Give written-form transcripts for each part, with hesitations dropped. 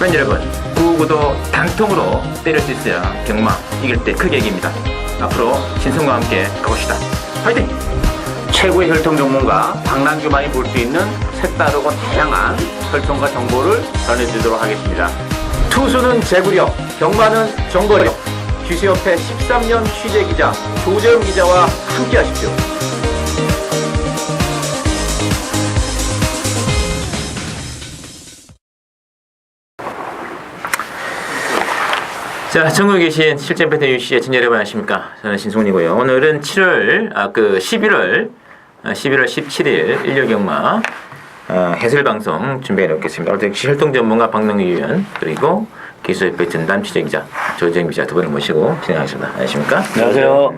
팬 여러분, 구구도 단통으로 때릴 수 있어야 경마 이길 때 크게 이깁니다. 앞으로 신성과 함께 가봅시다. 화이팅! 최고의 혈통 전문가 박남규만이 볼 수 있는 색다르고 다양한 혈통과 정보를 전해드리도록 하겠습니다. 투수는 제구력, 경마는 정거력. 귀수협회 13년 취재기자 조재훈 기자와 함께 하십시오. 자, 전국에 계신 실전 패턴 유씨의 친구 여러분 안녕하십니까? 저는 신송이고요. 오늘은 11월 17일 일요경마 해설방송 준비해 놓겠습니다. 오늘 역시 혈통 전문가 박남규 위원 그리고 기술협회 전담 취재기자 조재훈 기자 두 분을 모시고 진행하겠습니다. 안녕하십니까? 안녕하세요.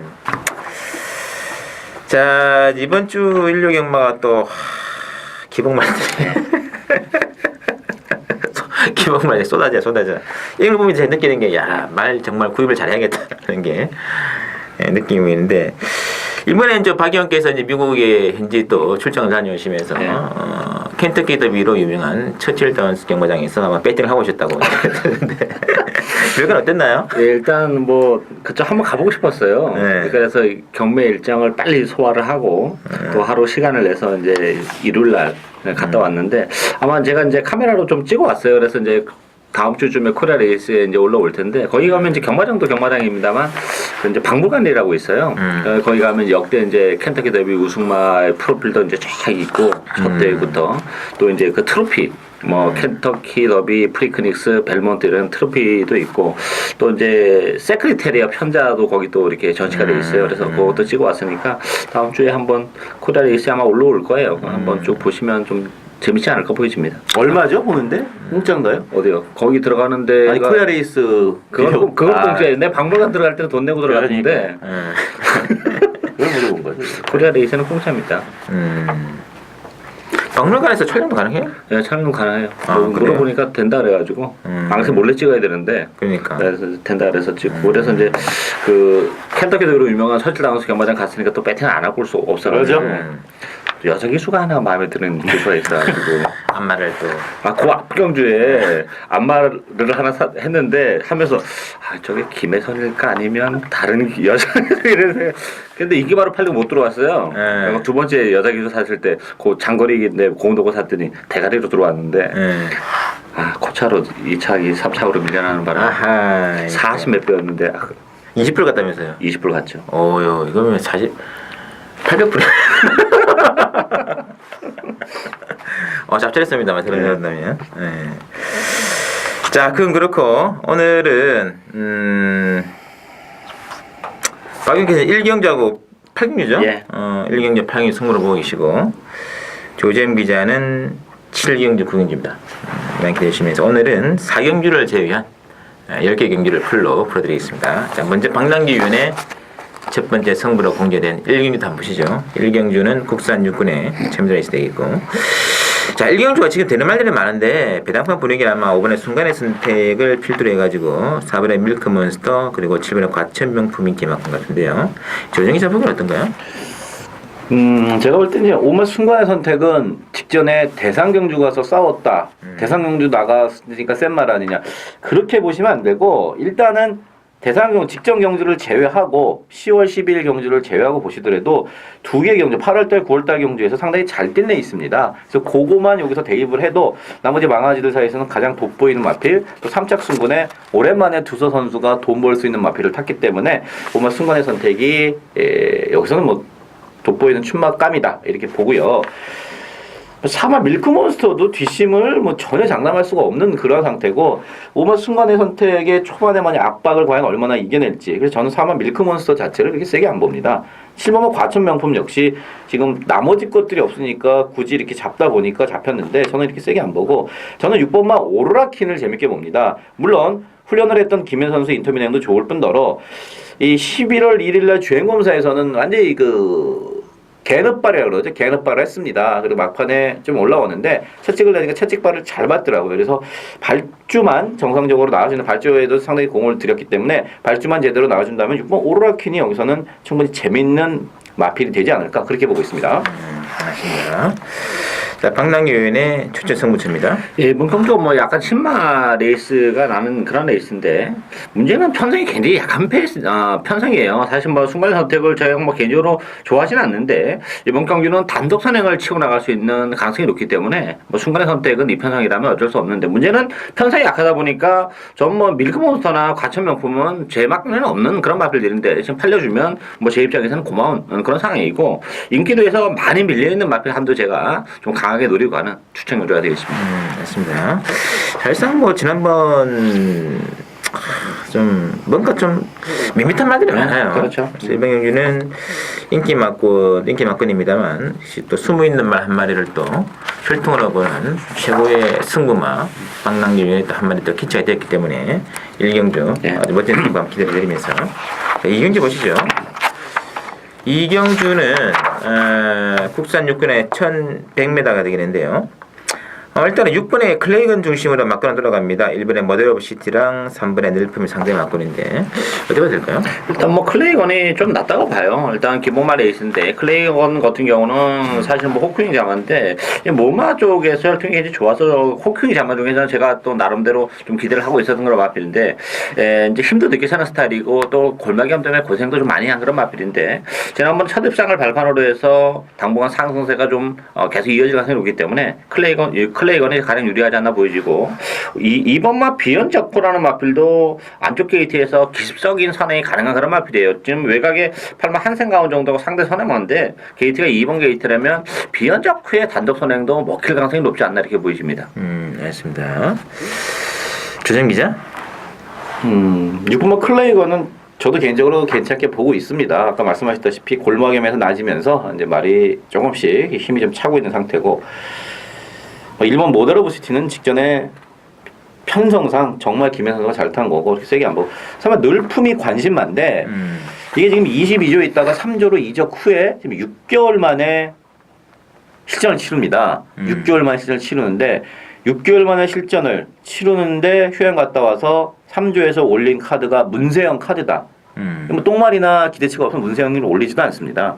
자, 이번 주 일요경마가 또 기복만들 기복만이 쏟아져. 이걸 보면 제가 느끼는 게, 야, 말 정말 구입을 잘해야겠다는 게 느낌이 있는데, 이번에 이제 박 의원께서 이제 미국에 현지 또 출장을 다녀오시면서, 켄터키 더비로 유명한 처칠 다운스 경마장에서 아마 배팅을 하고 오셨다고 들었는데, 별건 어땠나요? 예, 일단 뭐 그쪽 한번 가보고 싶었어요. 네. 그래서 경매 일정을 빨리 소화를 하고 또 하루 시간을 내서 이제 일요일 날 갔다 왔는데 아마 제가 이제 카메라로 좀 찍어 왔어요. 그래서 이제 다음 주쯤에 코리아 레이스에 이제 올라올 텐데 거기 가면 이제 경마장도 경마장입니다만 그 이제 박물관이라고 있어요. 거기 가면 역대 이제 켄터키 더비 우승마의 프로필도 이제 쫙 있고 첫 대회부터 또 이제 그 트로피 뭐 켄터키 더비, 프리크닉스, 벨몬트 이런 트로피도 있고 또 이제 세크리테리아 편자도 거기 또 이렇게 전시가 돼 있어요. 그래서 그것도 찍어 왔으니까 다음 주에 한번 코리아 레이스 아마 올라올 거예요. 한번 쭉 보시면 좀 재밌지 않을까 보여집니다. 얼마죠 보는데? 공짜인가요? 어디요? 거기 들어가는데 아니 코리아 레이스 그건 공짜예요. 내 박물관 들어갈 때는 돈 내고 들어갔는데 그걸 물어본 거예요. 코리아 레이스는 공짜입니다. 박물관에서 촬영도 가능해요? 네, 촬영 가능해요. 아, 물어보니까 된다 그래가지고 방에서 몰래 찍어야 되는데 그러니까. 그래서 된다 그래서 찍고 그래서 이제 그 켄터키 더비로 유명한 처칠 다운스 경마장 갔으니까 또 배팅 안 하고 올 수 없어가지고 여자 기수가 하나 마음에 드는 기수가 있어가지고 안마를 또. 그 압경주에 안마를 하나 했는데 하면서 저게 김혜선일까 아니면 다른 여자 이래서 근데 이게 바로 팔리고 못 들어왔어요. 네. 두 번째 여자 기수 샀을 때 그 장거리인데 공도고 샀더니 대가리로 들어왔는데 코차로 2차, 3차로 밀려나는 바람에 아하. 40 몇 배였는데 20불 갔다면서요? 20불 갔죠. 오요, 이거면 800불. 짭짤했습니다만, 들어간다면. 네. 자, 그건 그렇고, 오늘은, 박윤께서 1경주하고 8경주죠? 예. 1경주, 8경주 승부를 보고 계시고, 조재임 기자는 7경주, 9경주입니다. 많이 기대해주시면서, 오늘은 4경주를 제외한 10개 경주를 풀로 풀어드리겠습니다. 자, 먼저 박남규 위원의 첫 번째 성부로 공개된 1경주도 한번 보시죠. 1경주는 국산 육군의 챔스레이스 되겠고. 자, 1경주가 지금 되는 말들이 많은데, 배당판 분위기는 아마 5번의 순간의 선택을 필두로 해가지고, 4번의 밀크몬스터, 그리고 7번의 과천명품 인기만큼 같은데요. 조정희 자보기는 어떤가요? 제가 볼 때는 오만 순간의 선택은 직전에 대상경주 가서 싸웠다. 대상경주 나갔으니까 센 말 아니냐. 그렇게 보시면 안 되고 일단은 대상경 직전 경주를 제외하고 10월 12일 경주를 제외하고 보시더라도 두 개 경주 8월달 9월달 경주에서 상당히 잘 뛴 애 있습니다. 그래서 그거만 여기서 대입을 해도 나머지 망아지들 사이에서는 가장 돋보이는 마필 또 3착 순군에 오랜만에 두서 선수가 돈 벌 수 있는 마필을 탔기 때문에 오만 순간의 선택이 여기서는 뭐 돋보이는 춘막감이다 이렇게 보고요. 사마 밀크몬스터도 뒷심을 뭐 전혀 장담할 수가 없는 그런 상태고 오만 순간의 선택의 초반에만의 압박을 과연 얼마나 이겨낼지 그래서 저는 사마 밀크몬스터 자체를 그렇게 세게 안 봅니다. 7번호 과천명품 역시 지금 나머지 것들이 없으니까 굳이 이렇게 잡다 보니까 잡혔는데 저는 이렇게 세게 안 보고 저는 6번마 오로라킨을 재밌게 봅니다. 물론 훈련을 했던 김현 선수 인터뷰 내용도 좋을 뿐더러 이 11월 1일날 주행검사에서는 완전히 개넛발이라고 그러죠. 개넛발을 했습니다. 그리고 막판에 좀 올라오는데 채찍을 내니까 채찍발을 잘 맞더라고요. 그래서 발주만 정상적으로 나와주는 발주에도 상당히 공을 들였기 때문에 발주만 제대로 나와준다면 6번 오로라퀸이 여기서는 충분히 재밌는 마필이 되지 않을까 그렇게 보고 있습니다. 알겠습니다. 자, 박랑규 의원의 추천 승부처입니다. 예, 문평도 뭐 약간 신마 레이스가 나는 그런 레이스인데 문제는 편성이 굉장히 약한 편성이에요. 사실 뭐 순간 선택을 제가 뭐 개인적으로 좋아하진 않는데 이번 경기는 단독 선행을 치고 나갈 수 있는 가능성이 높기 때문에 뭐 순간의 선택은 이 편성이라면 어쩔 수 없는데 문제는 편성이 약하다 보니까 전 뭐 밀크몬스터나 과천명품은 제 막내는 없는 그런 마필들인데 지금 팔려주면 뭐 제 입장에서는 고마운 그런 상황이고 인기도에서 많이 밀려있는 마필 한도 제가 좀 강하게 노리고 가는 추천 요소가 되겠습니다. 맞습니다. 사실상 뭐 지난번 좀 뭔가 좀 밋밋한 말들이 많아요. 그렇죠. 일병영주는 인기 막건입니다만 또 숨어 있는 말 한 마리를 또 혈통으로 보는 최고의 승부마 박랑규 의원이 또 한 마리 또 키치가 됐기 때문에 일경주 아주 멋진 승부 한번 기대드리면서 이경주 보시죠. 이경주는 국산 육군의 1100m가 되겠는데요. 일단은 6번의 클레이건 중심으로 막건을 돌아갑니다. 1번의 머더 오브 시티랑 3번의 늘품이 상대 막건인데 어떻게 봐야 될까요? 일단 뭐 클레이건이 좀 낫다고 봐요. 일단 기본마 레이스인데 클레이건 같은 경우는 사실 뭐 호킹 자마인데 모마 쪽에서 혈통이 굉장히 좋아서 호킹 자마 중에서는 제가 또 나름대로 좀 기대를 하고 있었던 그런 마필인데 이제 힘도 늦게 차는 스타일이고 또 골마겸 때문에 고생도 좀 많이 한 그런 마필인데 지난번 첫 입상을 발판으로 해서 당분간 상승세가 좀 계속 이어질 가능성이 오기 때문에 클레이건이 가장 유리하지 않나 보여지고 이번 비연적포라는 마필도 안쪽 게이트에서 기습적인 선행이 가능한 그런 마필이에요. 지금 외곽에 8만 한생가운 정도가 상대 선행만데 게이트가 2번 게이트라면 비연적 후에 단독 선행도 먹힐 가능성이 높지 않나 이렇게 보여집니다. 알겠습니다. 조정 기자? 6번 클레이건은 저도 개인적으로 괜찮게 보고 있습니다. 아까 말씀하셨다시피 골마겸에서 낮으면서 이제 말이 조금씩 힘이 좀 차고 있는 상태고 1번 모델 오브 시티는 직전에 편성상 정말 김현 선수가 잘 탄 거고 그렇게 세게 안 보고 설마 늘품이 관심만데 이게 지금 22조에 있다가 3조로 이적 후에 지금 6개월 만에 실전을 치릅니다. 6개월 만에 실전을 치르는데 6개월 만에 실전을 치르는데 휴양 갔다 와서 3조에서 올린 카드가 문세영 카드다. 뭐 똥말이나 기대치가 없으면 문세영님을 올리지도 않습니다.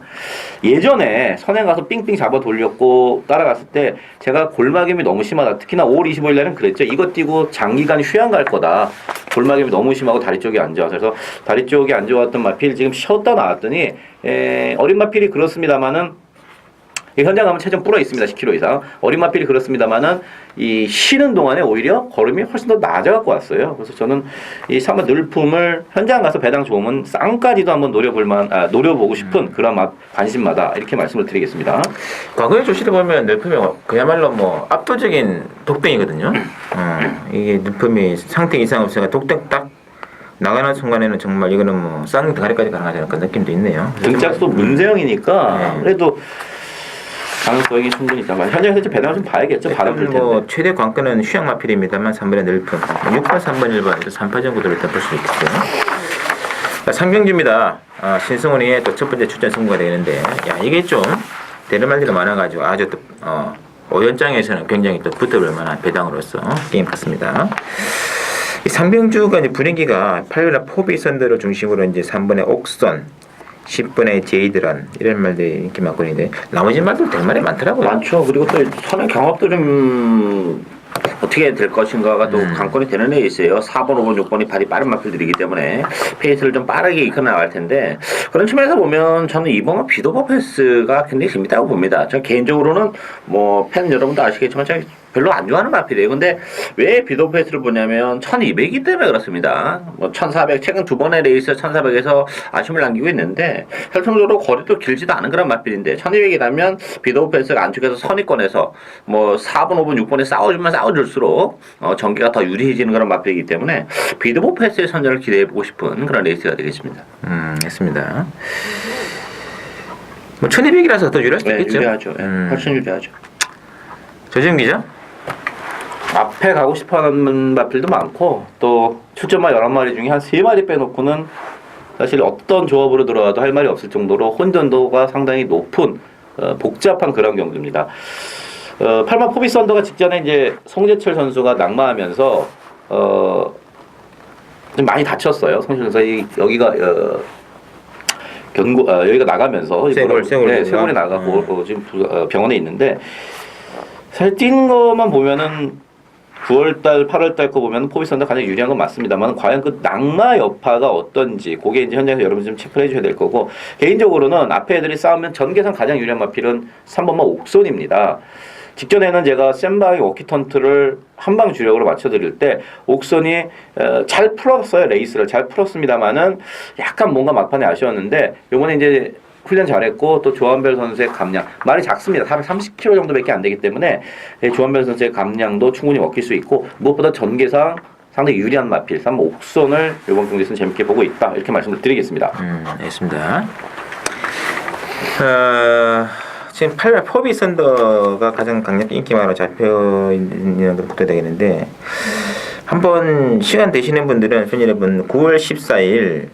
예전에 선행 가서 삥삥 잡아 돌렸고 따라갔을 때 제가 골마겸이 너무 심하다. 특히나 5월 25일 날은 그랬죠. 이거 뛰고 장기간 휴양 갈 거다. 골마겸이 너무 심하고 다리 쪽이 안 좋아서 그래서 다리 쪽이 안 좋았던 마필 지금 쉬었다 나왔더니 어린 마필이 그렇습니다만은 현장 가면 체중 불어 있습니다. 10kg 이상. 어린 마필이 그렇습니다만은 이 쉬는 동안에 오히려 걸음이 훨씬 더 나아져갖고 왔어요. 그래서 저는 이 3번 늘품을 현장 가서 배당 좋으면 쌍까지도 한번 노려보고 싶은 그런 관심마다 이렇게 말씀을 드리겠습니다. 과거의 조시를 보면 늘품이 그야말로 뭐 압도적인 독병이거든요. 이게 늘품이 상태 이상 없으니까 독병 딱 나가는 순간에는 정말 이거는 뭐 쌍대가리까지 가능하지 그런 느낌도 있네요. 등짝도 문세영이니까 네. 그래도 가능성이 충분히 있다만 현장에서 이제 배당을 좀 봐야겠죠. 바람 불 텐데. 뭐 최대 관건은 휴양 마필입니다만 3번의 늘품 6번, 3번, 1번 3파전 구도를 일단 볼 수 있겠고요. 상경주입니다. 신승훈이의 또 첫 번째 출전 승부가 되는데 이게 좀 대르말들이 많아가지고 아주 또 오연장에서는 굉장히 또 붙어볼 만한 배당으로서 게임 같습니다. 이 상병주가 이제 분위기가 8일날 포비 선들을 중심으로 이제 3번의 옥선 10분의 제이드란 이런 말들이 인기 많거든요. 나머지 말도 되게 말이 많더라고요. 많죠. 그리고 또 선행 경합도 좀 어떻게 될 것인가가 또 관건이 되는 애 있어요. 4번, 5번, 6번이 발이 빠른 마필들이기 때문에 페이스를 좀 빠르게 이끌어 나갈 텐데 그런 측면에서 보면 저는 이번 비도버 패스가 굉장히 재밌다고 봅니다. 저 개인적으로는 뭐 팬 여러분도 아시겠지만 제가 별로 안 좋아하는 마필이에요. 근데 왜 비도버 패스를 보냐면 1200이기 때문에 그렇습니다. 뭐 1400 최근 두 번의 레이스 1400에서 아쉬움을 남기고 있는데 혈통적으로 거리도 길지도 않은 그런 마필인데 1200이라면 비도버 패스가 안쪽에서 선위권에서 뭐 4번, 5번, 6번에 싸워줄수록 전개가 더 유리해지는 그런 마필이기 때문에 비도버 패스의 선전을 기대해보고 싶은 그런 레이스가 되겠습니다. 했습니다. 뭐 1200이라서 더 유리할 수도 있겠죠. 유리하죠. 훨씬 유리하죠. 조지훈 기자? 앞에 가고 싶어하는 마필도 많고 또 출전마 11마리 중에 한 3마리 빼놓고는 사실 어떤 조합으로 들어와도 할 말이 없을 정도로 혼전도가 상당히 높은 복잡한 그런 경주입니다. 8만 포비 썬더가 직전에 이제 송재철 선수가 낙마하면서 좀 많이 다쳤어요. 송재철 선수 여기가 여기가 나가면서 쇄골이 나가고 지금 병원에 있는데 사실 뛴 것만 보면은 9월달, 8월달 거 보면 포비선도 가장 유리한 건 맞습니다만 과연 그 낙마 여파가 어떤지 그게 이제 현장에서 여러분이 좀 체크를 해줘야 될 거고 개인적으로는 앞에 애들이 싸우면 전개상 가장 유리한 마필은 3번마 옥손입니다. 직전에는 제가 센바이 워키턴트를 한방 주력으로 맞춰드릴 때 옥손이 잘 풀었어요. 레이스를 잘 풀었습니다만은 약간 뭔가 막판에 아쉬웠는데 요번에 이제 훈련 잘했고 또 조한별 선수의 감량 말이 작습니다. 430kg 정도밖에 안 되기 때문에 조한별 선수의 감량도 충분히 먹힐 수 있고 무엇보다 전개상 상당히 유리한 마필 3번 옥손을 이번 경기에서는 재밌게 보고 있다 이렇게 말씀을 드리겠습니다. 알겠습니다. 지금 8발 포비 썬더가 가장 강력히 인기만으로 잡혀 있는 것부터 되겠는데 한번 시간 되시는 분들은 팬 여러분 9월 14일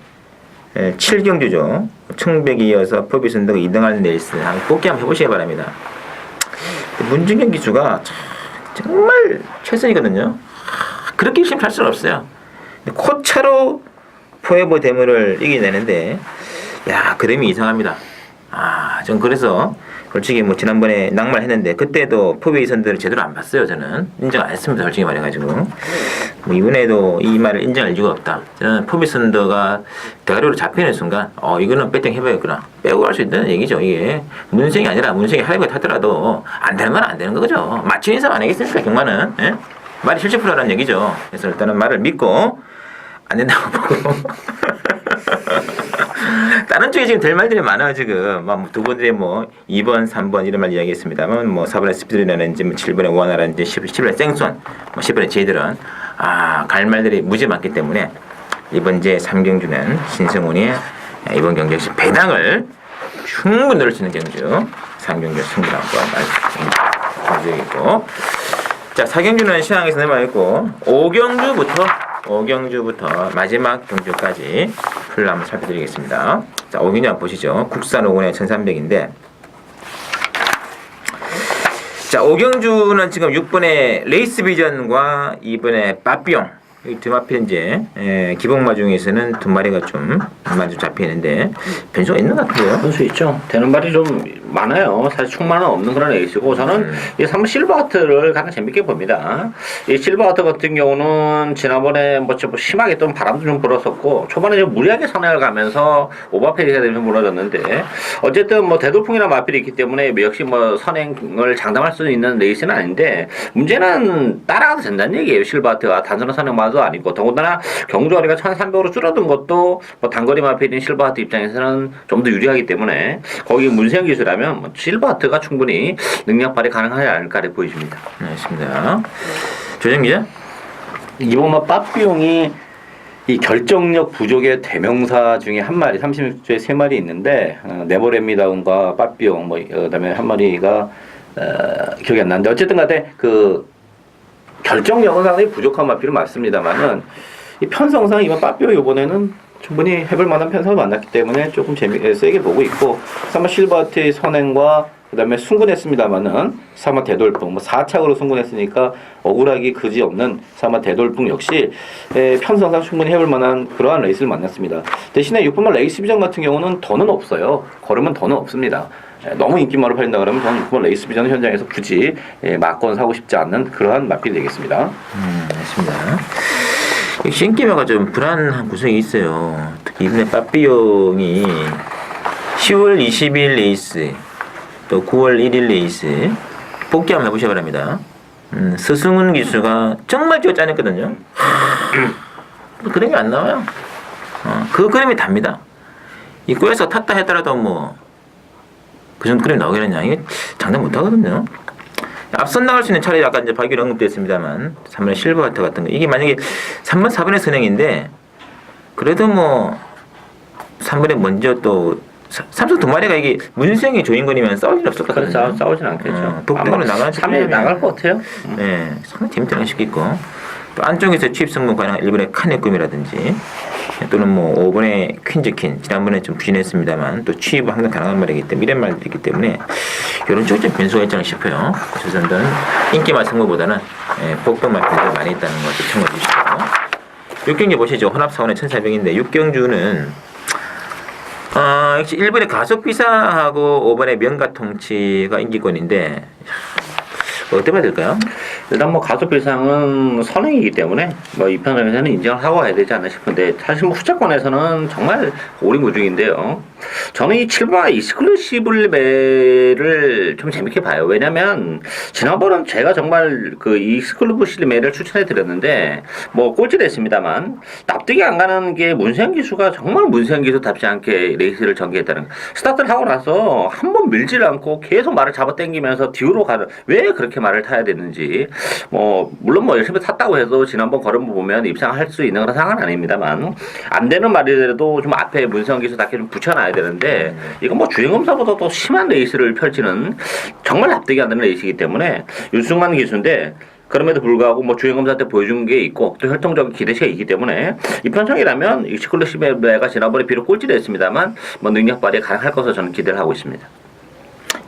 7경주죠. 청백에 이어서 포비 썬더가 2등하는 레이스 한번 뽑기 한번 해보시기 바랍니다. 문준경 기수가 정말 최선이거든요. 그렇게 열심히 할 수는 없어요. 코차로 포에버 데모를 이겨내는데 야 그림이 이상합니다. 전 그래서 솔직히 뭐 지난번에 낙마를 했는데 그때도 포비 선들을 제대로 안 봤어요. 저는 인정 안 했습니다. 솔직히 말해가지고 뭐 이번에도 이 말을 인정할 이유가 없다. 저는 포비 선더가 대가리로 잡히는 순간 이거는 배팅 해봐야겠구나 빼고 갈 수 있다는 얘기죠. 이게 문생이 아니라 문생이 하이브에 타더라도 안 되는 건 안 되는 거죠. 맞춘 인사 안 하겠습니까? 경마는 예? 말이 실제 풀어라는 얘기죠. 그래서 일단은 말을 믿고 안 된다고 보고 다른 쪽에 지금 될 말들이 많아요. 지금 두 번째 뭐 2번, 3번 이런 말 이야기했습니다만 뭐 4번의 스피드라든지 뭐 7번의 원화라든지 10번의 생손, 뭐 10번의 제이들은 갈 말들이 무지 많기 때문에 이번 이제 3경주는 신성훈이 이번 경기 역시 배당을 충분히 넣을 수 있는 경주 3경주 승부라고 말씀드리겠고 자 4경주는 시황에서 내려있고 5경주부터 마지막 경주까지 풀로 한번 살펴드리겠습니다. 자 5경주 한번 보시죠. 국산 5군의 1300인데 자 5경주는 지금 6번의 레이스 비전과 2번의 빠삐용 이 두 마필 이제 기복마 중에서는 두 마리가 좀 잡히는데 변수가 있는 것 같아요. 변수 있죠. 되는 말이 좀 많아요. 사실 충만은 없는 그런 레이스고 저는 이 3번 실버하트를 가장 재밌게 봅니다. 이 실버하트 같은 경우는 지난번에 뭐 심하게 좀 바람도 좀 불었었고 초반에 좀 무리하게 선행을 가면서 오버페이스가 되면서 무너졌는데 어쨌든 뭐 대돌풍이나 마필이 있기 때문에 역시 뭐 선행을 장담할 수 있는 레이스는 아닌데 문제는 따라가도 된다는 얘기예요. 실버하트가 단순한 선행만도 아니고 더군다나 경주거리가 1300으로 줄어든 것도 뭐 단거리 마필인 실버하트 입장에서는 좀 더 유리하기 때문에 거기 문세영 기수라면 뭐 실버하트가 충분히 능력 발휘 가능하지 않을까 보여집니다. 네, 알겠습니다. 조정 기자? 이번 빠삐용이 이 결정력 부족의 대명사 중에 한 마리 30주에 세 마리 있는데 네버랩미다운과 빠삐용 뭐 그다음에 한 마리가 기억이 안 나는데 어쨌든 간에 그 결정력은 상당히 부족한 마필은 맞습니다만은 이 편성상 이번 빠삐오 이번에는 충분히 해볼 만한 편성을 만났기 때문에 조금 세게 보고 있고 3번 실버하트의 선행과 그 다음에 승군했습니다만은 3번 대돌풍 뭐 4착으로 승군했으니까 억울하기 그지없는 3번 대돌풍 역시 편성상 충분히 해볼 만한 그러한 레이스를 만났습니다. 대신에 6번만 레이스 비전 같은 경우는 더는 없어요. 걸으면 더는 없습니다. 너무 인기만으로 팔린다 그러면 저는 6번 레이스 비전 현장에서 굳이 막건 사고 싶지 않는 그러한 마필이 되겠습니다. 맞습니다. 신기마가 좀 불안한 구석이 있어요. 특히 이번에 빠삐용이 10월 20일 레이스 또 9월 1일 레이스 복귀 한번 해보셔야 바랍니다. 서승훈 기수가 정말 쥐어 짜냈거든요. 그림이 안 나와요. 그 그림이 답니다. 이 꿀에서 탔다 했더라도 뭐 그 정도 그림이 나오겠느냐 이게 장담 못하거든요. 앞선 나갈 수 있는 차례 아까 이제 발견 언급됐습니다만 3번의 실버하트 같은 거 이게 만약에 3번 4번의 선행인데 그래도 뭐 3번에 먼저 또 삼성 두 마리가 이게 문수영이 주인공이면 싸울 일 없을 것 같거든요. 그래서 싸우진 않겠죠. 독등으로 나가는 3일 나갈 것 같아요. 네, 상당히 재밌다는 싶겠고 또 안쪽에서 취입 성공 가능한 일본의 칸의 꿈이라든지 또는 뭐 5번의 퀸즈킨 지난번에 좀 부진했습니다만 또 취입은 항상 가능한 말이기 때문에 이런 말들이 있기 때문에 이런 쪽에 좀 변수가 있지 않나 싶어요. 그래서 저는 인기만 승부보다는 복동만 변수가 많이 있다는 것을 참고해 주시고 6경주 보시죠. 혼합사원의 1400인데 6경주는 역시 1번의 가속비사하고 5번의 명가통치가 인기권인데 어떻게 봐야 될까요? 일단 뭐 가속 비상은 선행이기 때문에 뭐 이 편에서는 인정을 하고 가야 되지 않나 싶은데 사실 뭐 후차권에서는 정말 오리무중인데요. 저는 이 7번 익스클루시브 매를 좀 재밌게 봐요. 왜냐면 지난번은 제가 정말 그 익스클루시브 매를 추천해 드렸는데 뭐 꼴찌됐습니다만 납득이 안 가는 게 문세영 기수가 정말 문세영 기수답지 않게 레이스를 전개했다는 거. 스타트를 하고 나서 한 번 밀질 않고 계속 말을 잡아당기면서 뒤로 가는 왜 그렇게 말을 타야 되는지 뭐 물론 뭐 열심히 탔다고 해도 지난번 걸음을 보면 입상할 수 있는 그런 상황은 아닙니다만 안 되는 말이라도 좀 앞에 문세영 기수답게 좀 붙여놔야 되는데 이건 뭐 주행검사보다 더 심한 레이스를 펼치는 정말 납득이 안 되는 레이스이기 때문에 윤승만 기수인데 그럼에도 불구하고 뭐 주행검사 때 보여준 게 있고 또 혈통적인 기대치가 있기 때문에 이 편성이라면 익스클루시브가 지난번에 비록 꼴찌를 했습니다만 뭐 능력 발휘 가능할 것으로 저는 기대를 하고 있습니다.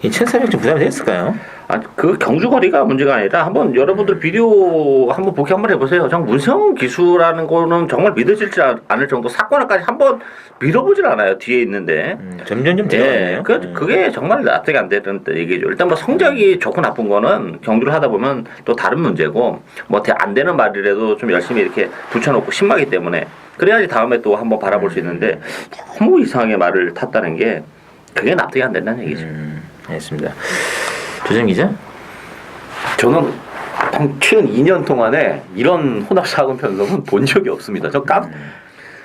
이 1400 좀 부담이 됐을까요? 아, 그 경주 거리가 문제가 아니라 한번 여러분들 비디오 한번 보기 한번 해보세요. 정 문세영 기수라는 거는 정말 믿어지지 않을 정도 사건까지 한번 믿어보질 않아요. 뒤에 있는데. 점점 좀 들어가네요. 그게 정말 납득이 안 되는 얘기죠. 일단 뭐 성적이 좋고 나쁜 거는 경주를 하다 보면 또 다른 문제고 뭐 안 되는 말이라도 좀 열심히 이렇게 붙여놓고 신마기 때문에 그래야지 다음에 또 한번 바라볼 수 있는데 너무 이상하게 말을 탔다는 게 그게 납득이 안 된다는 얘기죠. 알겠습니다. 조정 기자? 저는 최근 2년 동안에 이런 혼합사고 편성은 본 적이 없습니다.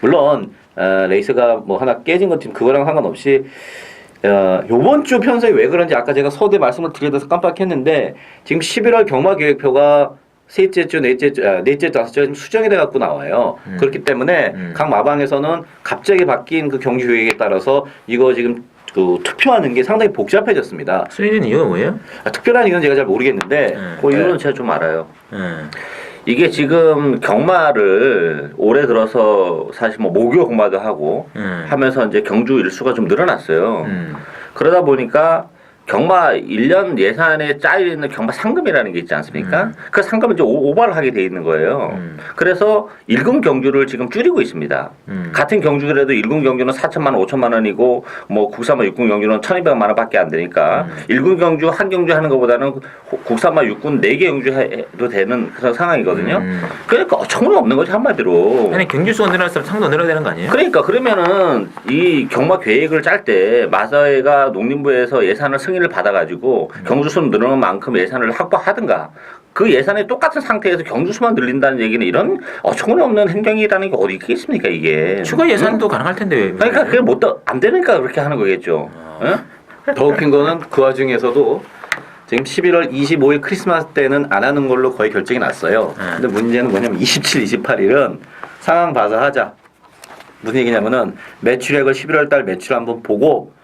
물론 레이스가 뭐 하나 깨진 것 그거랑 상관없이 요번 주 편성이 왜 그런지 아까 제가 서두에 말씀을 드려서 깜빡했는데 지금 11월 경마 계획표가 셋째 주, 넷째, 다섯째 지금 수정이 돼 갖고 나와요. 그렇기 때문에 각 마방에서는 갑자기 바뀐 그 경주 계획에 따라서 이거 지금 그 투표하는 게 상당히 복잡해졌습니다. 수리는 이유가 뭐예요? 특별한 이유는 제가 잘 모르겠는데 그 이유는 제가 좀 알아요. 이게 지금 경마를 올해 들어서 사실 뭐 목요 경마도 하고 하면서 이제 경주 일수가 좀 늘어났어요. 그러다 보니까 경마 1년 예산에 짜여있는 경마 상금이라는 게 있지 않습니까? 그 상금을 이제 오버를 하게 돼 있는 거예요. 그래서 1군 경주를 지금 줄이고 있습니다. 같은 경주더라도 1군 경주는 4천만 원, 5천만 원이고 뭐 국산마 6군 경주는 1,200만 원밖에 안 되니까 1군 경주 한 경주 하는 것보다는 국산마 6군 4개 경주 해도 되는 그런 상황이거든요. 그러니까 어처구니 없는 거지 한마디로. 아니 경주수가 늘어날수록 상도 늘어야 되는 거 아니에요? 그러니까 그러면은 이 경마 계획을 짤 때 마사회가 농림부에서 예산을 승인을 받아가지고 경주수 늘어난 만큼 예산을 확보하든가 그 예산이 똑같은 상태에서 경주수만 늘린다는 얘기는 이런 어처구니 없는 행정이라는 게 어디 있겠습니까 이게. 추가 예산도 가능할 텐데 왜? 그러니까 그게 안 되니까 그렇게 하는 거겠죠. 더 웃긴 거는 그 와중에서도 지금 11월 25일 크리스마스 때는 안 하는 걸로 거의 결정이 났어요. 근데 문제는 뭐냐면 27, 28일은 상황 봐서 하자. 무슨 얘기냐면은 매출액을 11월 달 매출 한번 보고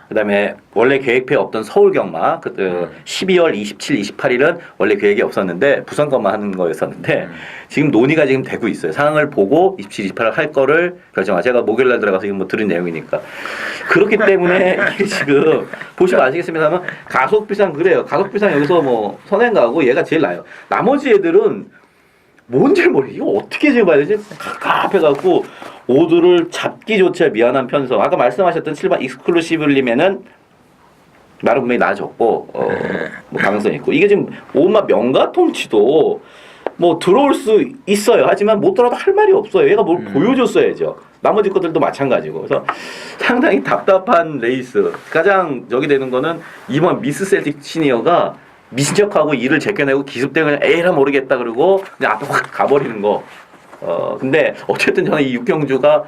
그다음에 원래 계획표에 없던 서울 경마 12월 27, 28일은 원래 계획이 없었는데 부산 것만 하는 거였었는데 지금 논의가 지금 되고 있어요. 상황을 보고 27, 28일 할 거를 결정하. 제가 목요일 날 들어가서 지금 뭐 들은 내용이니까 그렇기 때문에 이게 지금 보시면 아시겠습니다만 가속비상 그래요. 가속비상 여기서 뭐 선행가고 얘가 제일 나요. 나머지 애들은 뭔지 모르겠어요. 이거 어떻게 지어봐야 되지? 갑갑해갖고 오두를 잡기조차 미안한 편성. 아까 말씀하셨던 7번 익스클루시브림에는 말은 분명히 나아졌고 뭐 가능성이 있고 이게 지금 오마 명가통치도 뭐 들어올 수 있어요. 하지만 못 들어도 할 말이 없어요. 얘가 뭘 보여줬어야죠. 나머지 것들도 마찬가지고. 그래서 상당히 답답한 레이스. 가장 저기 되는 거는 이번 미스 셀틱 시니어가 미신척하고 일을 제껴내고 기습 때문에 에라 모르겠다 그러고 그냥 앞에 확 가버리는 거. 근데 어쨌든 저는 이 육경주가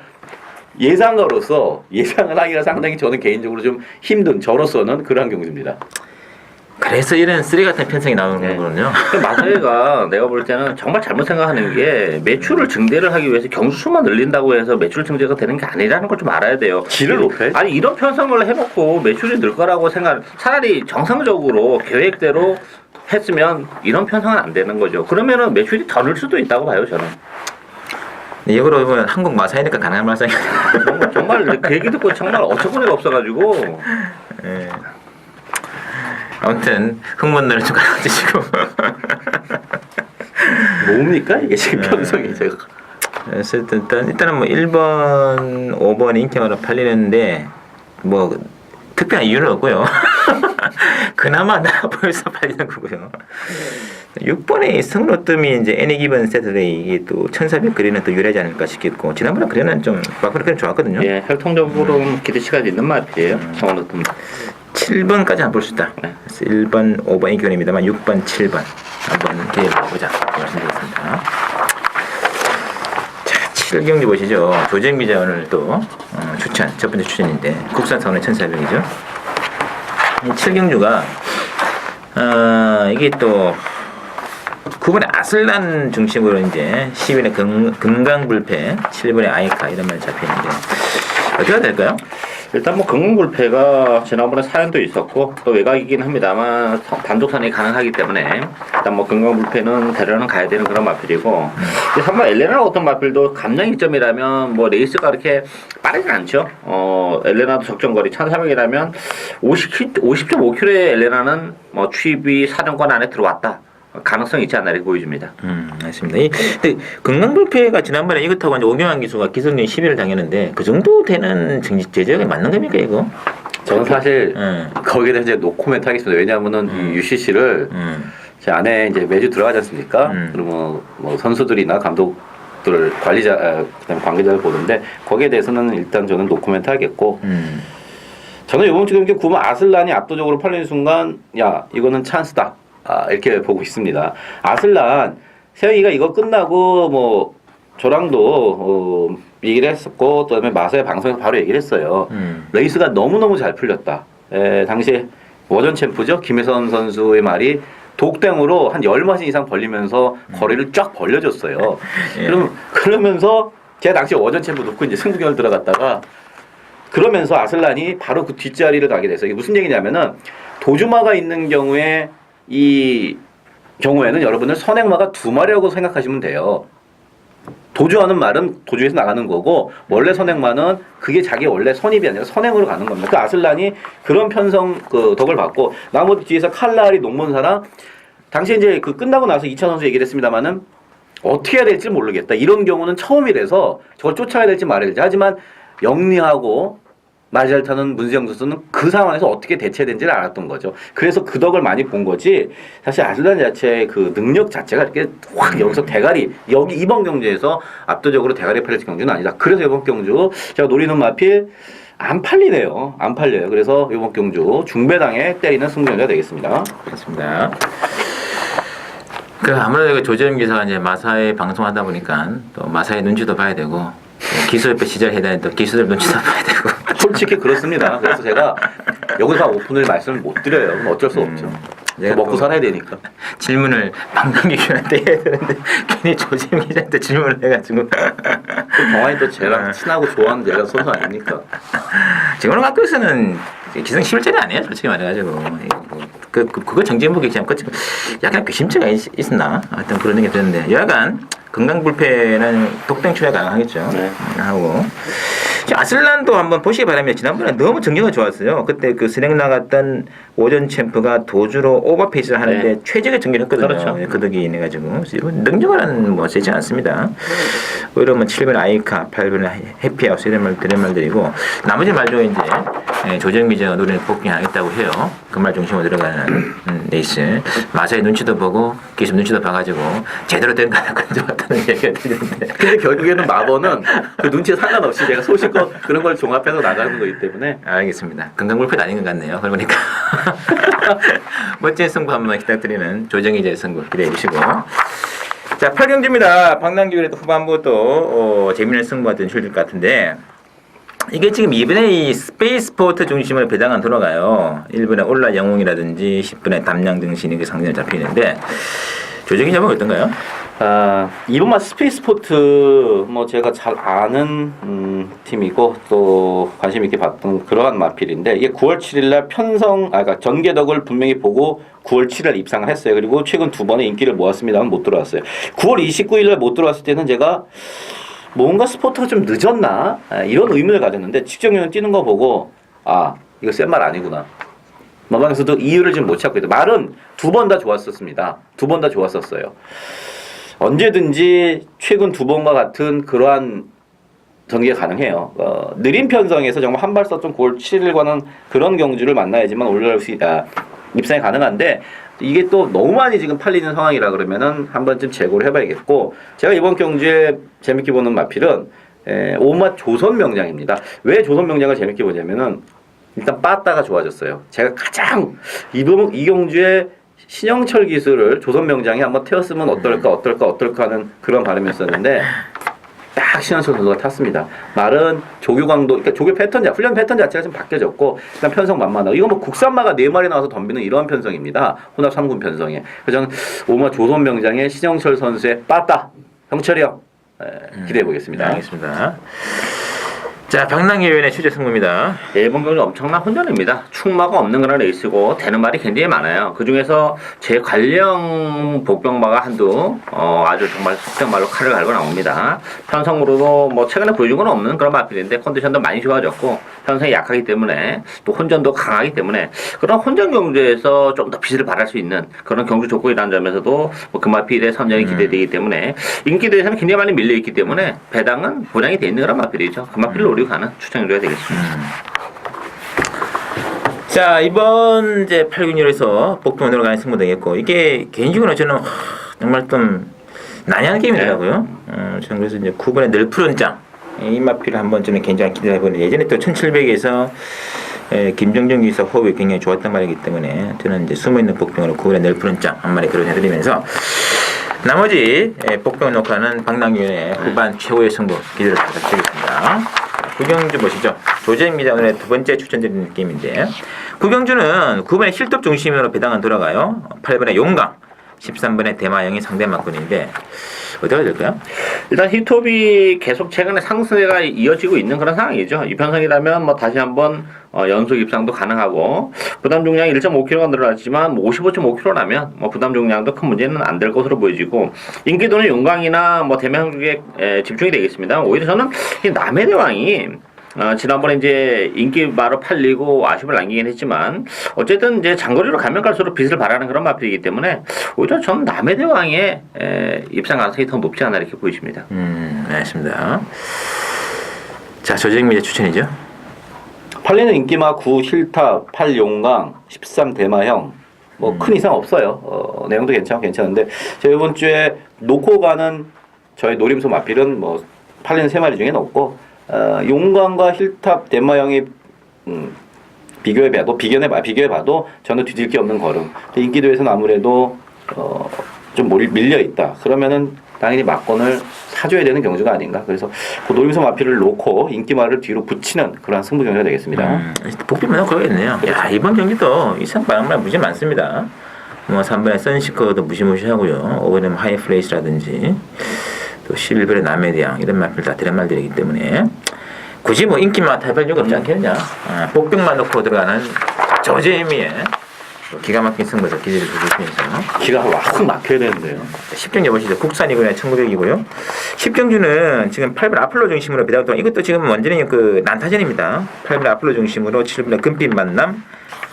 예상가로서 예상을 하기가 상당히 저는 개인적으로 좀 힘든 저로서는 그러한 경주입니다. 그래서 이런 쓰리 같은 편성이 나오는 거군요. 마사회가 내가 볼 때는 정말 잘못 생각하는 게 매출을 증대를 하기 위해서 경수수만 늘린다고 해서 매출 증대가 되는 게 아니라는 걸 좀 알아야 돼요. 질을 높여? 아니 이런 편성을 해놓고 매출이 늘 거라고 차라리 정상적으로 계획대로 했으면 이런 편성은 안 되는 거죠. 그러면은 매출이 더 늘 수도 있다고 봐요 저는. 역으로 보면 한국 마사이니까 가능한 마사이. 정말 그 얘기 듣고 정말 어처구니가 없어가지고. 예. 아무튼 흥분들을 좀 가라앉히시고. 뭡니까 이게 지금 편성이 제가. 그래서 일단은 뭐 1번, 5번 인기마로 팔리는데 뭐 특별한 이유는 없고요. 그나마 나 벌써 팔리는 거고요. 6번에 성로뜸이 이제 애니 기본 세터데이 이게 또 1400 그리는 또 유래하지 않을까 싶겠고 지난번에 그래는 좀 막판에 그래 좋았거든요. 예, 혈통적으로 기대치가 있는 마필이에요. 성원어떤 7번까지 한번 볼 수 있다. 네. 그래서 1번, 5번이 기본입니다만 6번, 7번 한번 기대해보자 말씀드리겠습니다. 자, 7경주 보시죠. 조정 기자 오늘 또 추천, 첫 번째 추천인데 국산선은 1400이죠. 이 7경주가 이게 또 9번에 아슬란 중심으로 이제 10번에 금강불패, 7번에 아이카 이런 말이 잡혀있는데 어떻게 해야 될까요? 일단 뭐 건강불패가 지난번에 사연도 있었고 또 외곽이긴 합니다만 단독 선이 가능하기 때문에 일단 뭐 건강불패는 데려는 가야 되는 그런 마필이고 이제 3번 엘레나 어떤 마필도 감량 이점이라면 뭐 레이스가 그렇게 빠르진 않죠. 엘레나도 적정거리 1400이라면 50.5km의 엘레나는 뭐 취입이 사정권 안에 들어왔다. 가능성이 있지 않나 이렇게 보여집니다. 맞습니다. 근데 건강불패가 지난번에 이거 타고 이제 오경환 기수가 기성용 시비를 당했는데 그 정도 되는 제재가 맞는 겁니까 이거? 저는 사실 거기에 대해서 이제 노코멘트 하겠습니다. 왜냐하면은 이 UCC를 제 안에 이제 매주 들어가지 않습니까? 그리고 뭐 선수들이나 감독들 관리자 그다음에 관계자를 보는데 거기에 대해서는 일단 저는 노코멘트 하겠고 저는 이번 주 경기 9번 아슬란이 압도적으로 팔리는 순간 야 이거는 찬스다. 이렇게 보고 있습니다. 아슬란 세영이가 이거 끝나고 뭐 저랑도 얘기를 했었고 또 그다음에 마사의 방송에서 바로 얘기를 했어요. 레이스가 너무너무 잘 풀렸다. 당시에 워전 챔프죠. 김혜선 선수의 말이 독땡으로 한 10마신 이상 벌리면서 거리를 쫙 벌려줬어요. 예. 그러면서 제가 당시에 워전 챔프 놓고 이제 승부경을 들어갔다가 그러면서 아슬란이 바로 그 뒷자리를 가게 됐어요. 이게 무슨 얘기냐면은 도주마가 있는 경우에 이 경우에는 여러분들 선행마가 2마리라고 생각하시면 돼요. 도주하는 말은 도주에서 나가는 거고 원래 선행마는 그게 자기 원래 선입이 아니라 선행으로 가는 겁니다. 그 아슬란이 그런 편성 그 덕을 받고 나머지 뒤에서 칼날이 농문사랑 당시 이제 그 끝나고 나서 이차 선수 얘기를 했습니다만은 어떻게 해야 될지 모르겠다. 이런 경우는 처음이라서 저걸 쫓아야 될지 말아야 될지 하지만 영리하고 말 잘 타는 문세영 선수는 그 상황에서 어떻게 대처해야 되는지를 알았던 거죠. 그래서 그 덕을 많이 본 거지. 사실 아슬란 자체의 그 능력 자체가 이렇게 확 여기서 대가리 여기 이번 경주에서 압도적으로 대가리 팔릴 경주는 아니다. 그래서 이번 경주 제가 노리는 마필 안 팔리네요. 안 팔려요. 그래서 이번 경주 중배당에 때리는 승부전자 되겠습니다. 그렇습니다. 그 아무래도 그 조재현 기사가 이제 마사에 방송하다 보니까 또 마사의 눈치도 봐야 되고 기수협회 시절에 되는 또 기수들 눈치도 봐야 되고 솔직히 그렇습니다. 그래서 제가 여기서 오픈을 말씀을 못 드려요. 그럼 어쩔 수 없죠. 내가 먹고 또 살아야 되니까. 질문을 방광기 교한테 해야 되는데 괜히 조재현 기자한테 질문을 해가지고 또 경환이 또 제가 친하고 좋아하는 제가 선수 아닙니까? 지금 학교에서는 기성 11절이 아니에요, 솔직히 말해가지고. 그거 정진복 기자 약간 괘씸죄가 있었나? 하여튼 그런 얘기 들었는데 여하간 건강불패는 독땡 추야 가능하겠죠. 네. 하고 아슬란도 한번 보시기 바랍니다. 지난번에 너무 정경이 좋았어요. 그때 그 스낵 나갔던 오전 챔프가 도주로 오버페이스를 하는데 네. 최적의 전개를 했거든요. 그렇죠. 그 덕이 인해가지고 능력은 뭐 세지 않습니다. 오히려 뭐 7번 아이카, 8번 해피하우스 이런 말들이고 나머지 말도 이제 조정 기자가 노래를 복귀하겠다고 해요. 그 말 중심으로 들어가는 레이스. 마사의 눈치도 보고 기술 눈치도 봐가지고 제대로 된 거는 건져왔다는 얘기가 들리는데. 근데 결국에는 마버는 그 눈치에 상관없이 제가 소식껏 그런 걸 종합해서 나가는 거기 때문에 알겠습니다. 건강불패도 아닌 것 같네요. 그러니까 멋진 승부 한번 기다리는 조정희자의 승부 기대해 주시고 자 8경주입니다. 박남규의 후반부 또 재미있는 승부가 펼쳐질 것 같은데 이게 지금 2번에 이 스페이스포트 중심으로 배당은 돌아가요. 1번에 올라 영웅이라든지 10번에 담양 등신이 그 상징을 잡히는데 조정희 잡은 어떤가요? 이번만 스페이스포트 뭐 제가 잘 아는 팀이고 또 관심 있게 봤던 그러한 마필인데 이게 9월 7일날 그러니까 전개덕을 분명히 보고 9월 7일 입상을 했어요. 그리고 최근 2번의 인기를 모았습니다만 못 들어왔어요. 9월 29일날 못 들어왔을 때는 제가 뭔가 스포트가 좀 늦었나 이런 의문을 가졌는데 측정형을 뛰는 거 보고 이거 센 말 아니구나. 마방에서도 이유를 지금 못 찾고 있다. 말은 2번 다 좋았었습니다. 2번 다 좋았었어요. 언제든지 최근 2번과 같은 그러한 전개가 가능해요. 느린 편성에서 정말 한 발 썼던 9월 7일과는 그런 경주를 만나야지만 올라올 수 있다. 입상이 가능한데 이게 또 너무 많이 지금 팔리는 상황이라 그러면은 한 번쯤 재고를 해봐야겠고 제가 이번 경주에 재밌게 보는 마필은 오맛 조선 명장입니다. 왜 조선 명장을 재밌게 보냐면은 일단 빠따가 좋아졌어요. 제가 가장 이 경주에 신영철 기술을 조선 명장이 한번 태웠으면 어떨까 하는 그런 바람이었었는데 딱 신영철 선수가 탔습니다. 말은 조교강도, 그러니까 조교 패턴, 훈련 패턴 자체가 좀 바뀌어졌고 일단 편성 만만하고 이거 뭐 국산마가 4마리 나와서 덤비는 이러한 편성입니다. 혼합 3군 편성에. 그래서 저는 오마 조선 명장의 신영철 선수의 빠따 형철이 형 기대해 보겠습니다. 알겠습니다. 자, 박랑기 의원의 취재 승부입니다. 이번 경기 엄청난 혼전입니다. 충마가 없는 그런 레이스고 되는 말이 굉장히 많아요. 그 중에서 제 관령 복병마가 한두 아주 정말 속된 말로 칼을 갈고 나옵니다. 편성으로도 뭐 최근에 보여준 건 없는 그런 마필인데 컨디션도 많이 좋아졌고 편성이 약하기 때문에 또 혼전도 강하기 때문에 그런 혼전 경주에서 좀 더 빛을 발할 수 있는 그런 경주 조건이라는 점에서도 뭐 그 마필의 선전이 기대되기 때문에 인기도에서는 굉장히 많이 밀려 있기 때문에 배당은 보장이 돼 있는 그런 마필이죠. 그 마필로 우리가 가는 추천해줘야 되겠습니다. 자, 이번 이제 8군율에서 복병으로 가는 승부 되겠고 이게 개인적으로 저는 정말 좀 난해한 게임이더라고요. 저는 그래서 이제 9번의 늘 푸른 짱 이 마필을 한번 저는 굉장히 기대해보는데 예전에 또 1700에서 김정정 기사 호흡이 굉장히 좋았단 말이기 때문에 저는 이제 숨어있는 복병으로 9번의 늘 푸른 짱 한 마리 거론해드리면서 나머지 복병을 놓고 하는 박랑규의 후반 최고의 승부 기대를 부탁드리겠습니다. 구경주 보시죠. 조재임 기자 오늘 두 번째 추천드리는 게임인데 구경주는 9번의 힐톱 중심으로 배당은 돌아가요. 8번의 용강 13번의 대마영이 상대 막군인데 어디가 될까요? 일단 힙톱이 계속 최근에 상승세가 이어지고 있는 그런 상황이죠. 이 편성이라면 뭐 다시 한번 연속 입상도 가능하고 부담 중량이 1.5kg가 늘어났지만 55.5kg라면 뭐 부담 중량도 큰 문제는 안 될 것으로 보여지고 인기도는 용광이나 뭐 대명국에 집중이 되겠습니다. 오히려 저는 이 남의 대왕이 지난번에 이제 인기마로 팔리고 아쉬움을 남기긴 했지만 어쨌든 이제 장거리로 가면 갈수록 빛을 발하는 그런 마필이기 때문에 오히려 전 남의 대왕의 입상 가능성이 더 높지 않나 이렇게 보이십니다. 알겠습니다. 자, 조재임 기자 추천이죠. 팔리는 인기마 9 힐탑 8 용강 13 대마형 뭐 큰 이상 없어요. 내용도 괜찮은데 제가 이번 주에 놓고 가는 저희 노림수 마필은 뭐 팔리는 3마리 중에는 없고 용광과 힐탑 대마형이 비교해봐도 저는 뒤질 게 없는 걸음. 인기도에서는 아무래도 좀 밀려 있다. 그러면은 당연히 막건을 사줘야 되는 경주가 아닌가. 그래서 그 노림수 마필을 놓고 인기마를 뒤로 붙이는 그런 승부 경주가 되겠습니다. 복비만 그러겠네요. 야, 이번 경기도 이상 바람만 무지 많습니다. 뭐 3번의 선시커도 무시무시하고요. 5번의 하이플레이스라든지 또 11번의 남의 대왕 이런 말들 다 드란 말들이기 때문에 굳이 뭐 인기만 타입할 이유가 없지 않겠느냐. 복병만 놓고 들어가는 조재미의 기가 막힌 승부에서 기대를 주시면서 기가 확 막혀야 되는데요. 10경주 보시죠. 국산이고요. 1900이고요. 10경주는 지금 8번 아폴로 중심으로 비다도 이것도 지금 완전히 그 난타전입니다. 8번 아폴로 중심으로 7번의 금빛 만남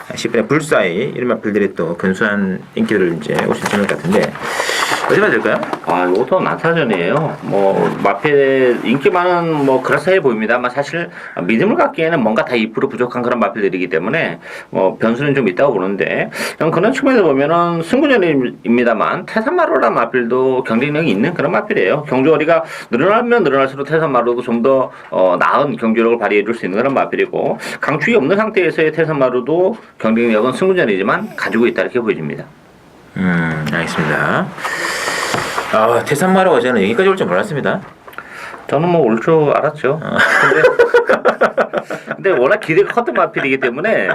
10번의 불사이 이런 마필들이 또 근소한 인기를 이제 오실 것 같은데 어디 봐야 될까요? 이것도 난타전이에요. 뭐 마필 인기 많은 뭐 그럴싸해 보입니다만 사실 믿음을 갖기에는 뭔가 다 2% 부족한 그런 마필들이기 때문에 뭐 변수는 좀 있다고 보는데 그런 측면에서 보면은 승부전입니다만 태산마루라는 마필도 경쟁력이 있는 그런 마필이에요. 경주거리가 늘어나면 늘어날수록 태산마루도 좀 더 나은 경주력을 발휘해 줄 수 있는 그런 마필이고 강축이 없는 상태에서의 태산마루도 경쟁력은 승부전이지만 가지고 있다 이렇게 보여집니다. 알겠습니다. 태산마루가 저는 여기까지 올 줄 몰랐습니다. 저는 뭐 올 줄 알았죠. 근데 워낙 기대가 컸던 마필이기 때문에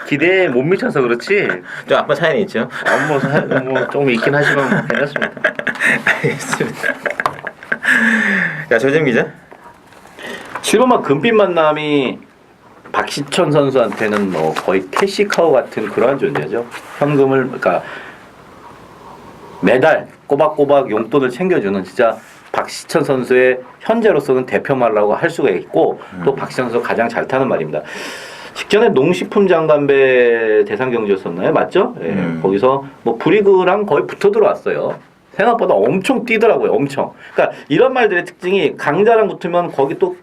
기대에 못 미쳐서 그렇지. 좀 아빠 차이는 있죠. 뭐 조금 있긴 하지만 괜찮습니다. 알겠습니다. 자, 조재임 기자. 7번마 금빛 만남이 박시천 선수한테는 뭐 거의 캐시카우 같은 그러한 존재죠. 현금을 그러니까 매달 꼬박꼬박 용돈을 챙겨주는 진짜 박시천 선수의 현재로서는 대표 말라고 할 수가 있고 또 박시천 선수 가장 잘 타는 말입니다. 직전에 농식품 장관배 대상 경주였었나요? 맞죠? 예, 거기서 뭐 브리그랑 거의 붙어 들어왔어요. 생각보다 엄청 뛰더라고요. 엄청. 그러니까 이런 말들의 특징이 강자랑 붙으면 거기 또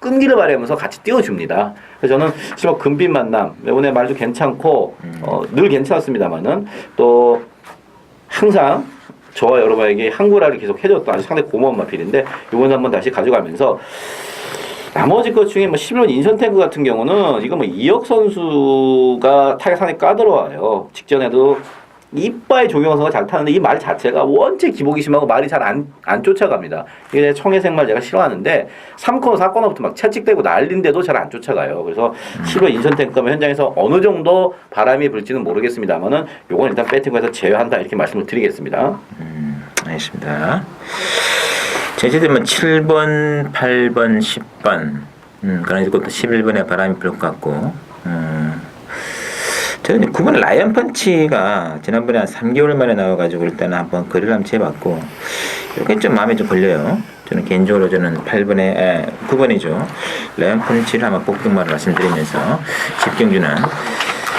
끈기를 발휘하면서 같이 띄워줍니다. 그래서 저는 실제 금빛 만남 오늘 말도 괜찮고 늘 괜찮았습니다만은 또 항상 저와 여러분에게 한구라를 계속 해줬던 아주 상당히 고마운 마필인데 이번에 한번 다시 가져가면서 나머지 것 중에 뭐 11번 인천탱크 같은 경우는 이거 뭐 이혁 선수가 타격 상당히 까다로워요. 직전에도 이빠이 조경서가 잘 타는데 이 말 자체가 원체 기복이 심하고 말이 잘 안 쫓아갑니다. 이게 청해생말 제가 싫어하는데 3코너 4코너부터 막 채찍대고 난린데도 잘 안 쫓아가요. 그래서 11번 인천탱크가 현장에서 어느 정도 바람이 불지는 모르겠습니다만은 요건 일단 배팅에서 제외한다 이렇게 말씀을 드리겠습니다. 알겠습니다. 제시되면 7번, 8번, 10번. 그러나 이것도 11번에 바람이 불 것 같고. 저는 9번 라이언 펀치가 지난번에 한 3개월 만에 나와가지고 일단 한번 거리를 한번 재봤고, 이렇게 좀 마음에 좀 걸려요. 저는 개인적으로 저는 9번이죠. 라이언 펀치를 한번 복등만을 말씀드리면서 집경주는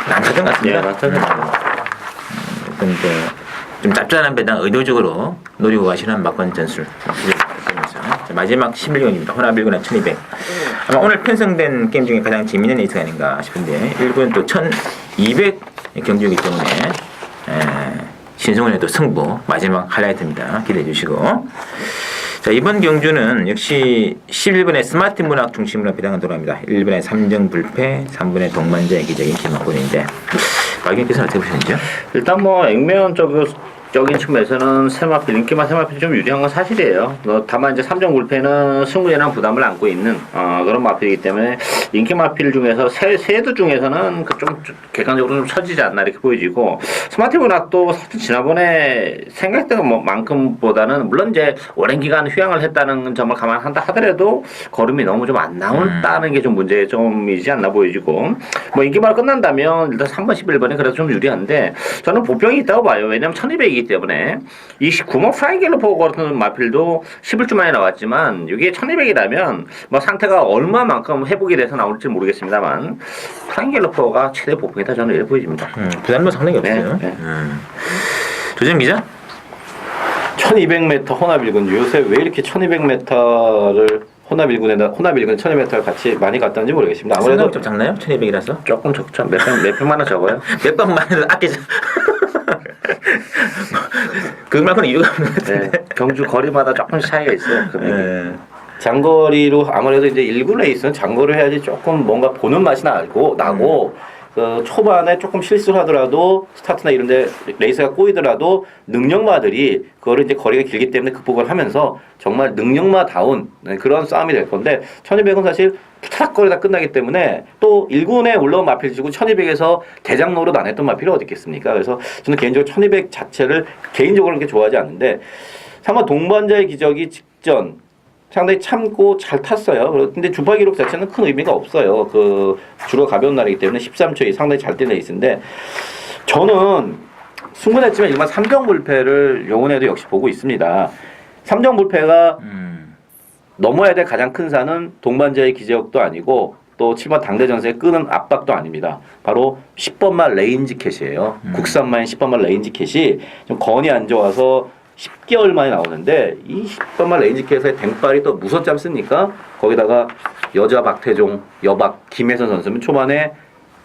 난타전 같습니다. 네, 난타전. 근데 좀 짭짤한 배당 의도적으로 노리고 가시는 막건 전술. 마지막 11경기입니다. 혼합1군에 1200. 아마 오늘 편성된 게임 중에 가장 재미있는 레이스가 아닌가 싶은데 1군 또 1200 경주이기 때문에 신승훈의 또 승부 마지막 하이라이트입니다. 기대해 주시고 자 이번 경주는 역시 11번의 스마트 문학 중심으로 배당을 돌아갑니다. 1번의 삼정불패, 3번의 동반자의 기적인 김학군인데 박영께서는 어떻게 보셨는지요? 일단 뭐 액면적인 측면에서는 세마필 인기만 세마필이 좀 유리한 건 사실이에요. 다만 이제 삼정 불패는 승부에는 부담을 안고 있는 그런 마필이기 때문에 인기 마필 중에서 세두 중에서는 그 좀 객관적으로 좀 처지지 않나 이렇게 보여지고 스마트 문학도 사실 지난번에 생각했던 만큼보다는 물론 이제 오랜 기간 휴양을 했다는 점을 감안한다 하더라도 걸음이 너무 좀 안 나온다는 게 좀 문제점이지 않나 보여지고 뭐 인기만 끝난다면 일단 3번 11번이 그래도 좀 유리한데 저는 보병이 있다고 봐요. 왜냐면 1200이기 때문에 이 9번 프라이갤로포 같은 마필도 11주 만에 나왔지만 이게 1200이라면 뭐 상태가 얼마만큼 회복이 돼서 나올지 모르겠습니다만 프라이갤로포가 최대 보병이다 저는 이렇게 보여집니다. 부담도 상당히 없어요. 네. 조정 기자? 1200m 혼합1군 요새 왜 이렇게 1200m를 혼합1군에다 혼합1군 1200m를 같이 많이 갔다는지 모르겠습니다. 아무래도 좀 작나요? 1200이라서? 조금 적죠. 몇 편만 적어요. 몇 번만 해도 아끼자. 그만큼 이유가 없는 것 같은데. 네, 경주 거리마다 조금씩 차이가 있어요. 네. 장거리로 아무래도 이제 1군 레이스는 장거리를 해야지 조금 뭔가 보는 맛이 나고 그 초반에 조금 실수를 하더라도 스타트나 이런데 레이스가 꼬이더라도 능력마들이 그거를 이제 거리가 길기 때문에 극복을 하면서 정말 능력마다운 그런 싸움이 될 건데 1200은 사실 푸탁거리다 끝나기 때문에 또 1군에 올라온 마필이고 1200에서 대장로로 안 했던 마필이 어디 있겠습니까? 그래서 저는 개인적으로 1200 자체를 개인적으로 그렇게 좋아하지 않는데 상마 동반자의 기적이 직전 상당히 참고 잘 탔어요. 근데 주파 기록 자체는 큰 의미가 없어요. 그 주로 가벼운 날이기 때문에 13초에 상당히 잘 뛴 레이스인데 저는 승분했지만 일반 삼정불패를 요번에도 역시 보고 있습니다. 삼정불패가 넘어야 될 가장 큰 산은 동반자의 기적도 아니고 또 7번 당대전세에 끄는 압박도 아닙니다. 바로 10번말 레인지 캣이에요. 국산마인 10번말 레인지 캣이 좀 건이 안 좋아서 10개월 만에 나오는데 이 10번말 레인지캐에서의 댕빨이 또 무섭지 않습니까? 거기다가 여자 박태종, 여박 김혜선 선수는 초반에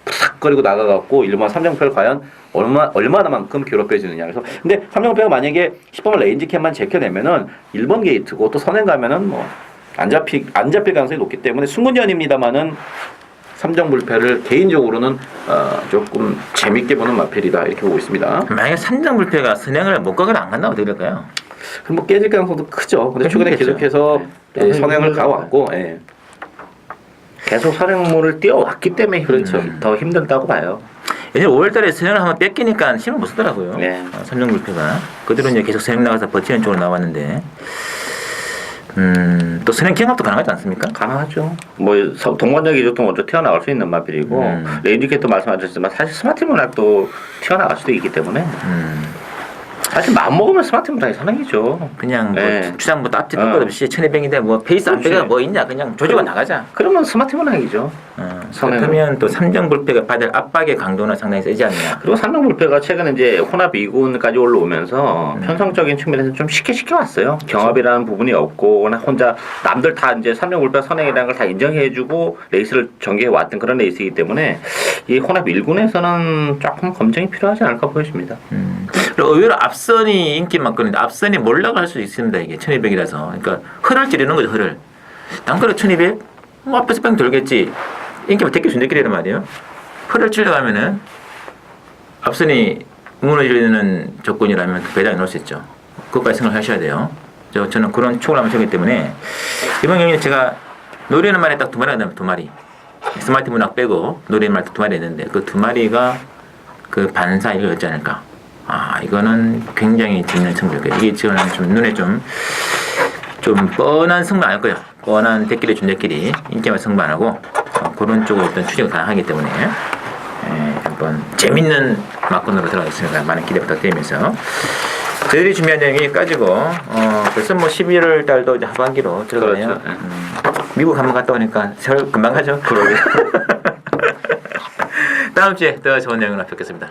푸삭거리고 나가갖고 일반 삼정패를 과연 얼마나만큼 괴롭혀주느냐. 그래서 근데 삼정패가 만약에 10번말 레인지캐만 제껴내면은 1번 게이트고 또 선행 가면은 뭐 안 잡힐 가능성이 높기 때문에 승군전입니다만은 삼정불패를 개인적으로는 조금 재밌게 보는 마필이다 이렇게 보고 있습니다. 만약에 삼정불패가 선행을 못 가거나 안 간다면 어떻게 될까요? 그럼 뭐 깨질 가능성도 크죠. 근데 최근에 계속해서 선행을 가왔고, 계속 선행물을 띄워왔기 때문에 그렇죠. 더 힘들다고 봐요. 예전에 5월달에 선행을 한번 뺏기니까 힘을 못 쓰더라고요. 네. 삼정불패가 그대로 이제 계속 선행 나가서 버티는 쪽으로 나왔는데. 또 선행 경합도 가능하지 않습니까? 가능하죠. 뭐 동반자 기적도 먼저 튀어나갈 수 있는 마필이고 레인지캣도 말씀하셨지만 사실 스마트 문학도 튀어나갈 수도 있기 때문에 사실 마음 먹으면 스마트폰 당연히 사랑이죠. 그냥 뭐 네. 주장 뭐 앞뒤 것 없이 1200인데 뭐 페이스 안 그렇지. 빼가 뭐 있냐 그냥 조지고 나가자. 그러면 스마트폰 당이죠. 선행은. 그렇다면 또 삼성 불패가 받을 압박의 강도는 상당히 세지 않냐. 그리고 삼성불패가 최근에 이제 혼합 2군까지 올라오면서 편성적인 측면에서 좀 쉽게 왔어요. 경합이라는 부분이 없고 워낙 혼자 남들 다 이제 삼성불패 선행이라는 걸 다 인정해주고 레이스를 전개해 왔던 그런 레이스이기 때문에 이 혼합 1군에서는 조금 검증이 필요하지 않을까 보여집니다. 그리고 의외로 앞선이 인기 많거든요. 앞선이 몰락할 수 있습니다. 이게 1200이라서. 그러니까 흐를 찌르는 거죠. 흐를. 남거래 1200? 뭐 앞에서 뺑 돌겠지. 인기만 대끼 순대끼리란 말이에요. 흐를 찔러가면은 앞선이 무너지는 조건이라면 그 배당에 넣을 수 있죠. 그것까지 생각하셔야 돼요. 저는 그런 축을 하면 되기 때문에 이번 경기는 제가 노리는 말에 딱 두 마리가 나면 두 마리. 스마트 문학 빼고 노리는 말 두 마리 했는데 그 두 마리가 그 반사 이거였지 않을까. 아 이거는 굉장히 재밌는 승부였고요. 이게 지금 좀 눈에 좀 뻔한 승부 아닐 거예요. 뻔한 대끼리 준대끼리 인기만 승부 안 하고 그런 쪽으로 일단 추적이 가능하기 때문에 한번 재밌는 막군으로 들어가겠습니다. 많은 기대 부탁드리면서 저희들이 준비한 내용이 여기까지고 벌써 뭐 11월 달도 이제 하반기로 들어가네요. 그렇죠. 미국 한번 갔다 오니까 세월 금방 가죠. 그러게. 다음 주에 더 좋은 내용으로 뵙겠습니다.